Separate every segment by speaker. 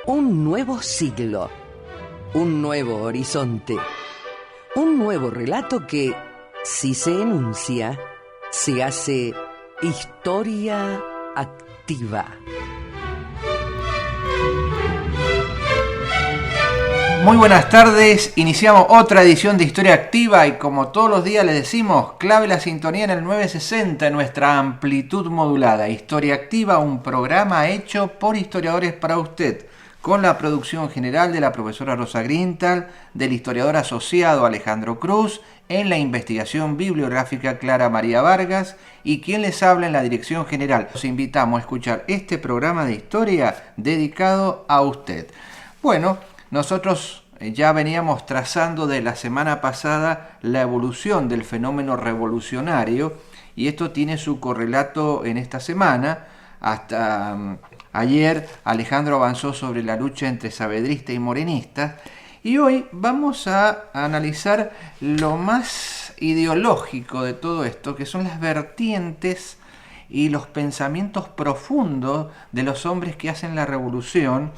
Speaker 1: Un nuevo siglo, un nuevo horizonte, un nuevo relato que, si se enuncia, se hace historia activa.
Speaker 2: Muy buenas tardes, iniciamos otra edición de Historia Activa y como todos los días les decimos, clave la sintonía en el 960 en nuestra amplitud modulada. Historia Activa, un programa hecho por historiadores para usted, con la producción general de la profesora Rosa Grintal, del historiador asociado Alejandro Cruz, en la investigación bibliográfica Clara María Vargas y quien les habla en la dirección general. Los invitamos a escuchar este programa de historia dedicado a usted. Bueno, nosotros ya veníamos trazando de la semana pasada la evolución del fenómeno revolucionario y esto tiene su correlato en esta semana. Hasta ayer Alejandro avanzó sobre la lucha entre saavedristas y morenistas y hoy vamos a analizar lo más ideológico de todo esto, que son las vertientes y los pensamientos profundos de los hombres que hacen la revolución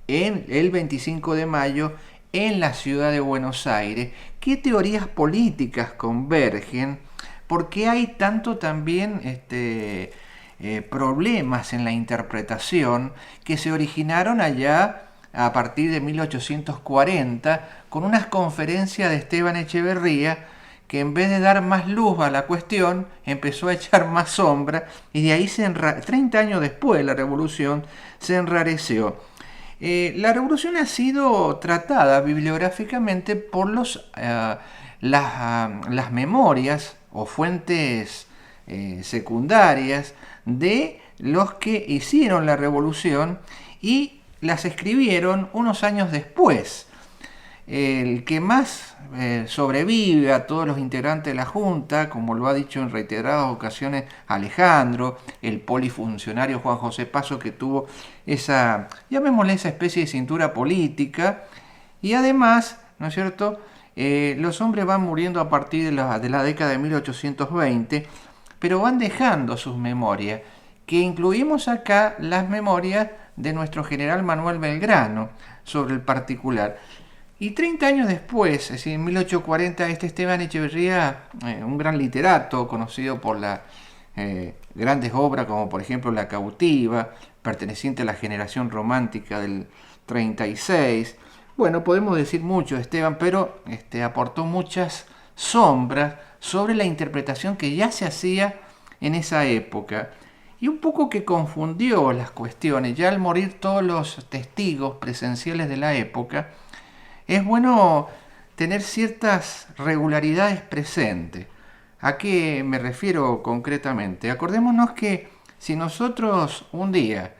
Speaker 2: en el 25 de mayo en la ciudad de Buenos Aires. ¿Qué teorías políticas convergen? ¿Por qué hay tanto también problemas en la interpretación que se originaron allá a partir de 1840 con unas conferencias de Esteban Echeverría que en vez de dar más luz a la cuestión empezó a echar más sombra y de ahí 30 años después de la revolución se enrareció? La revolución ha sido tratada bibliográficamente por las memorias o fuentes secundarias de los que hicieron la revolución y las escribieron unos años después. El que más sobrevive a todos los integrantes de la Junta, como lo ha dicho en reiteradas ocasiones Alejandro, el polifuncionario Juan José Paso, que tuvo esa, llamémosle esa especie de cintura política, y además, ¿no es cierto?, los hombres van muriendo a partir de la década de 1820, pero van dejando sus memorias, que incluimos acá las memorias de nuestro general Manuel Belgrano sobre el particular. Y 30 años después, es decir, en 1840, Esteban Echeverría, un gran literato conocido por las grandes obras como por ejemplo La Cautiva, perteneciente a la generación romántica del 36. Bueno, podemos decir mucho de Esteban, pero aportó muchas sombras sobre la interpretación que ya se hacía en esa época. Y un poco que confundió las cuestiones. Ya al morir todos los testigos presenciales de la época, es bueno tener ciertas regularidades presentes. ¿A qué me refiero concretamente? Acordémonos que si nosotros un día,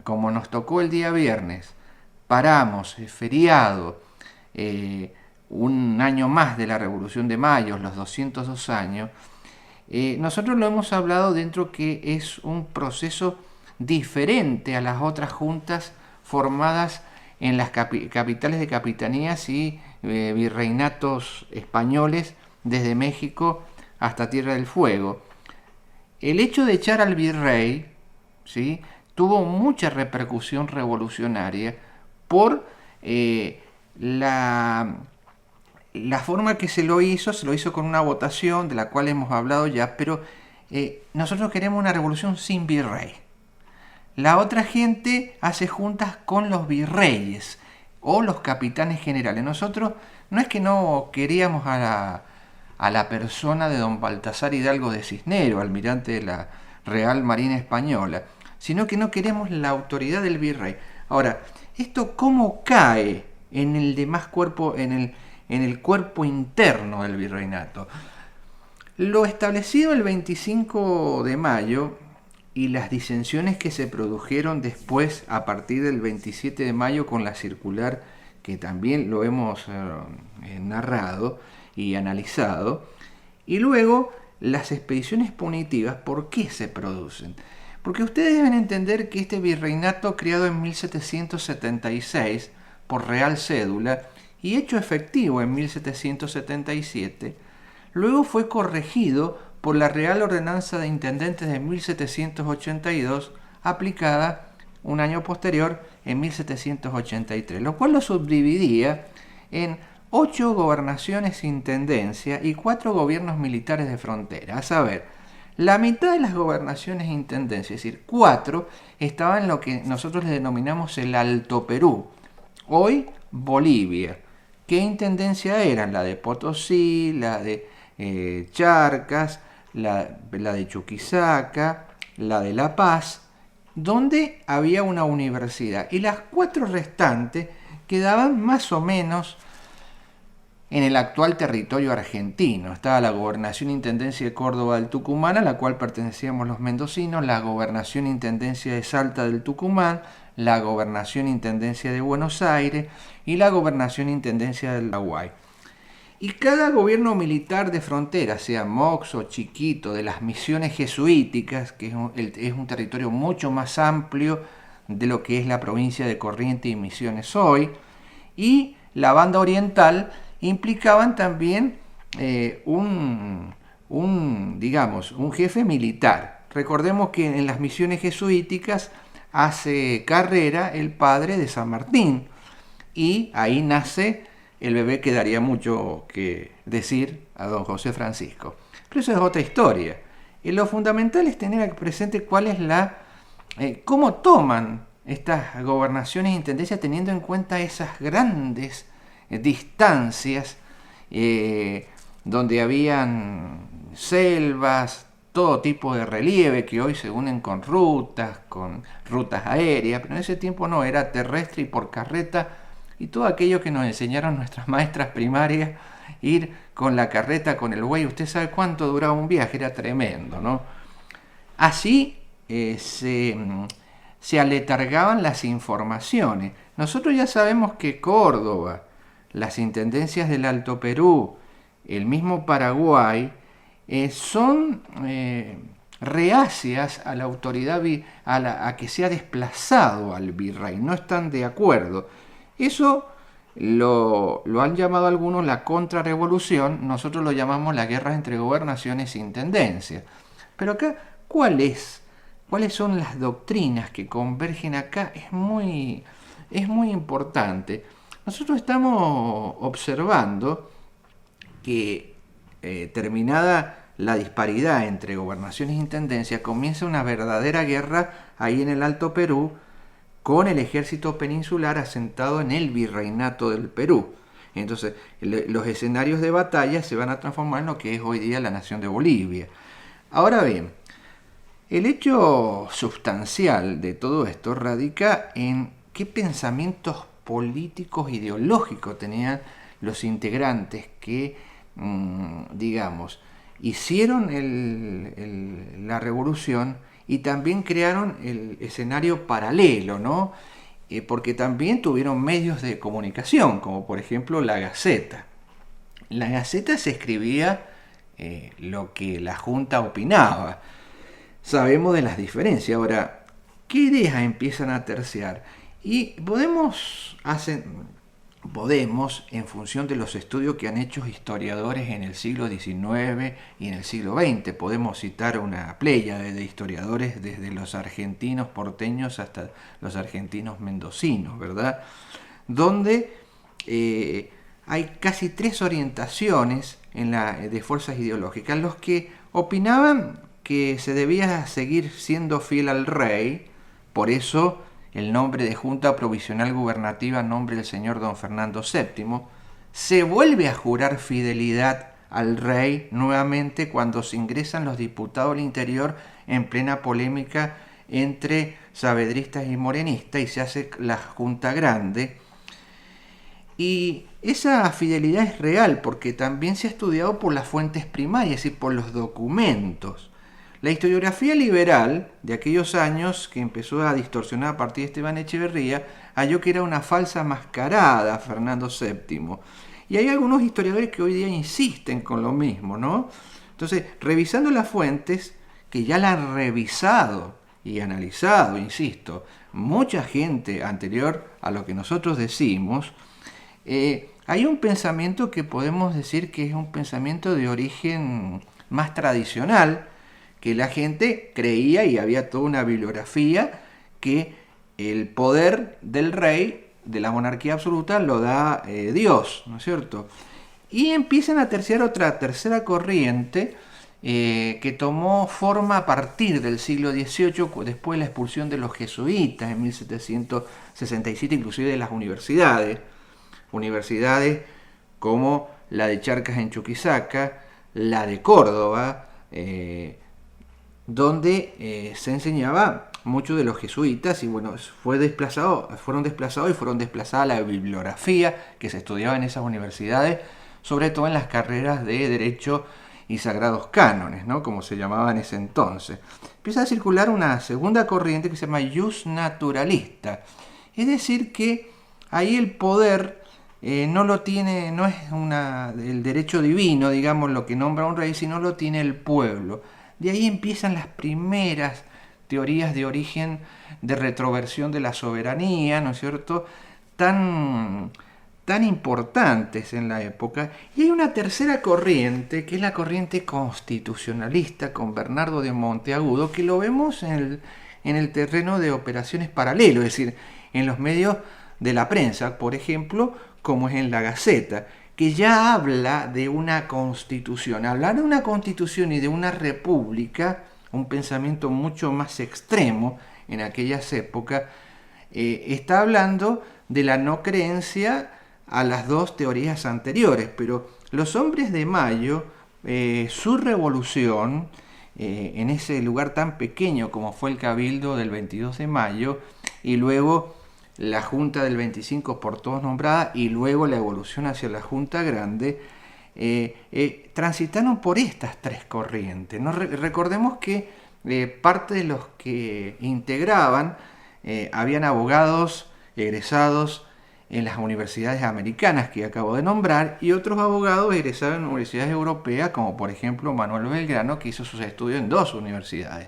Speaker 2: como nos tocó el día viernes, paramos, feriado, un año más de la Revolución de Mayo, los 202 años, nosotros lo hemos hablado dentro que es un proceso diferente a las otras juntas formadas en las capitales de capitanías y virreinatos españoles desde México hasta Tierra del Fuego. El hecho de echar al virrey, ¿sí?, tuvo mucha repercusión revolucionaria por la forma que se lo hizo con una votación de la cual hemos hablado ya, pero nosotros queremos una revolución sin virrey. La otra gente hace juntas con los virreyes o los capitanes generales. Nosotros no es que no queríamos a la persona de don Baltasar Hidalgo de Cisneros, almirante de la Real Marina Española, sino que no queremos la autoridad del virrey. Ahora, ¿esto cómo cae en el demás cuerpo, en el cuerpo interno del virreinato? Lo establecido el 25 de mayo y las disensiones que se produjeron después a partir del 27 de mayo con la circular, que también lo hemos narrado y analizado, y luego las expediciones punitivas, ¿por qué se producen? Porque ustedes deben entender que este virreinato creado en 1776 por Real Cédula y hecho efectivo en 1777, luego fue corregido por la Real Ordenanza de Intendentes de 1782, aplicada un año posterior, en 1783, lo cual lo subdividía en 8 gobernaciones intendencia y 4 gobiernos militares de frontera. A saber, la mitad de las gobernaciones intendencia, es decir, 4, estaban en lo que nosotros le denominamos el Alto Perú, hoy Bolivia. ¿Qué intendencia eran? La de Potosí, la de Charcas, la de Chuquisaca, la de La Paz, donde había una universidad. Y las 4 restantes quedaban más o menos en el actual territorio argentino. Estaba la Gobernación Intendencia de Córdoba del Tucumán, a la cual pertenecíamos los mendocinos, la Gobernación Intendencia de Salta del Tucumán, la Gobernación Intendencia de Buenos Aires y la Gobernación Intendencia del Paraguay. Y cada gobierno militar de frontera, sea Mox o Chiquito, de las misiones jesuíticas, que es un territorio mucho más amplio de lo que es la provincia de Corrientes y Misiones hoy, y la banda oriental, implicaban también un jefe militar. Recordemos que en las misiones jesuíticas hace carrera el padre de San Martín, y ahí nace el bebé que daría mucho que decir a don José Francisco. Pero eso es otra historia. Lo fundamental es tener presente cuál es cómo toman estas gobernaciones e intendencias teniendo en cuenta esas grandes distancias donde habían selvas, todo tipo de relieve que hoy se unen con rutas aéreas, pero en ese tiempo no, era terrestre y por carreta, y todo aquello que nos enseñaron nuestras maestras primarias, ir con la carreta, con el buey. Usted sabe cuánto duraba un viaje, era tremendo, ¿no? Así se aletargaban las informaciones. Nosotros ya sabemos que Córdoba, las intendencias del Alto Perú, el mismo Paraguay, son reacias a la autoridad, a que sea desplazado al virrey, no están de acuerdo. Eso lo han llamado algunos la contrarrevolución, nosotros lo llamamos la guerra entre gobernaciones e intendencias. Pero acá, ¿cuáles son las doctrinas que convergen acá? Es muy importante. Nosotros estamos observando que terminada la disparidad entre gobernaciones e intendencias, comienza una verdadera guerra ahí en el Alto Perú, con el ejército peninsular asentado en el virreinato del Perú. Entonces, los escenarios de batalla se van a transformar en lo que es hoy día la nación de Bolivia. Ahora bien, el hecho sustancial de todo esto radica en qué pensamientos políticos ideológicos tenían los integrantes que, hicieron la revolución, y también crearon el escenario paralelo, ¿no? Porque también tuvieron medios de comunicación, como por ejemplo la Gaceta. La Gaceta se escribía lo que la Junta opinaba. Sabemos de las diferencias. Ahora, ¿qué ideas empiezan a terciar? Y podemos, en función de los estudios que han hecho historiadores en el siglo XIX y en el siglo XX, podemos citar una pléyade de historiadores desde los argentinos porteños hasta los argentinos mendocinos, ¿verdad? Donde hay casi 3 orientaciones de fuerzas ideológicas. Los que opinaban que se debía seguir siendo fiel al rey, por eso el nombre de Junta Provisional Gubernativa en nombre del señor don Fernando VII, se vuelve a jurar fidelidad al rey nuevamente cuando se ingresan los diputados del interior en plena polémica entre saavedristas y morenistas, y se hace la Junta Grande. Y esa fidelidad es real porque también se ha estudiado por las fuentes primarias y por los documentos. La historiografía liberal de aquellos años, que empezó a distorsionar a partir de Esteban Echeverría, halló que era una falsa mascarada a Fernando VII. Y hay algunos historiadores que hoy día insisten con lo mismo, ¿no? Entonces, revisando las fuentes, que ya la han revisado y analizado, insisto, mucha gente anterior a lo que nosotros decimos, hay un pensamiento que podemos decir que es un pensamiento de origen más tradicional, que la gente creía, y había toda una bibliografía que el poder del rey, de la monarquía absoluta, lo da Dios, ¿no es cierto? Y empiezan a terciar otra tercera corriente que tomó forma a partir del siglo XVIII, después de la expulsión de los jesuitas en 1767, inclusive de las universidades como la de Charcas en Chuquisaca, la de Córdoba, donde se enseñaba mucho de los jesuitas, y bueno, fueron desplazados la bibliografía que se estudiaba en esas universidades, sobre todo en las carreras de Derecho y Sagrados Cánones, ¿no?, como se llamaba en ese entonces. Empieza a circular una segunda corriente que se llama Jus Naturalista, es decir, que ahí el poder no lo tiene, no es el derecho divino, digamos, lo que nombra un rey, sino lo tiene el pueblo. De ahí empiezan las primeras teorías de origen de retroversión de la soberanía, ¿no es cierto?, tan importantes en la época. Y hay una tercera corriente, que es la corriente constitucionalista, con Bernardo de Monteagudo, que lo vemos en el terreno de operaciones paralelas, es decir, en los medios de la prensa, por ejemplo, como es en la Gaceta, que ya habla de una constitución. Hablar de una constitución y de una república, un pensamiento mucho más extremo en aquellas épocas, está hablando de la no creencia a las dos teorías anteriores, pero los hombres de Mayo, su revolución, en ese lugar tan pequeño como fue el Cabildo del 22 de mayo, y luego la Junta del 25 por todos nombrada, y luego la evolución hacia la Junta Grande, transitaron por estas tres corrientes, ¿no? Recordemos que parte de los que integraban habían abogados egresados en las universidades americanas que acabo de nombrar, y otros abogados egresados en universidades europeas, como por ejemplo Manuel Belgrano, que hizo sus estudios en dos universidades,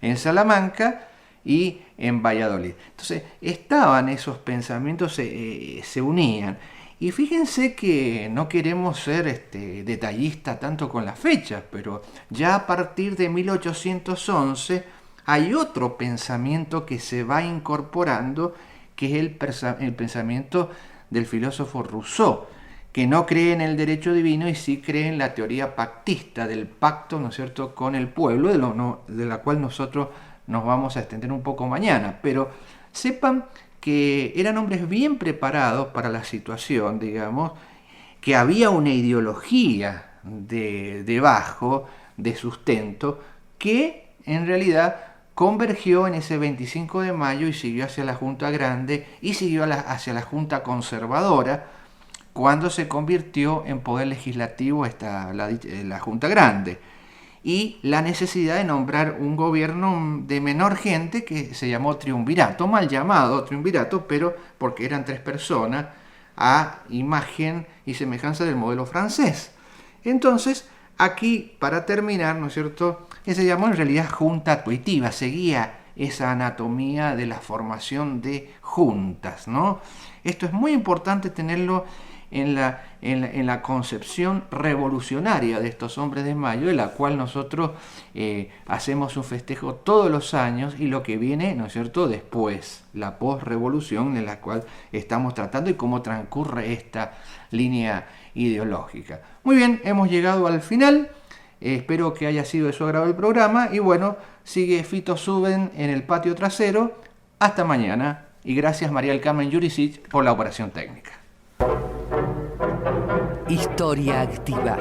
Speaker 2: en Salamanca y en Valladolid. Entonces estaban esos pensamientos, se unían. Y fíjense que no queremos ser detallistas tanto con las fechas, pero ya a partir de 1811 hay otro pensamiento que se va incorporando, que es el pensamiento del filósofo Rousseau, que no cree en el derecho divino y sí cree en la teoría pactista, del pacto, ¿no es cierto?, con el pueblo, de la cual nosotros nos vamos a extender un poco mañana. Pero sepan que eran hombres bien preparados para la situación, digamos, que había una ideología debajo, de sustento, que en realidad convergió en ese 25 de mayo y siguió hacia la Junta Grande y siguió hacia la Junta Conservadora, cuando se convirtió en poder legislativo la Junta Grande, y la necesidad de nombrar un gobierno de menor gente que se llamó triunvirato, mal llamado triunvirato, pero porque eran tres personas, a imagen y semejanza del modelo francés. Entonces, aquí, para terminar, ¿no es cierto?, que se llamó en realidad junta tuitiva, seguía esa anatomía de la formación de juntas, ¿no? Esto es muy importante tenerlo en la concepción revolucionaria de estos hombres de mayo, de la cual nosotros hacemos un festejo todos los años, y lo que viene, ¿no es cierto?, después, la posrevolución, en la cual estamos tratando y cómo transcurre esta línea ideológica. Muy bien, hemos llegado al final. Espero que haya sido de su agrado el programa, y bueno, sigue Fito Suben en el patio trasero. Hasta mañana, y gracias María del Carmen Jurisic por la operación técnica.
Speaker 1: Historia Activa.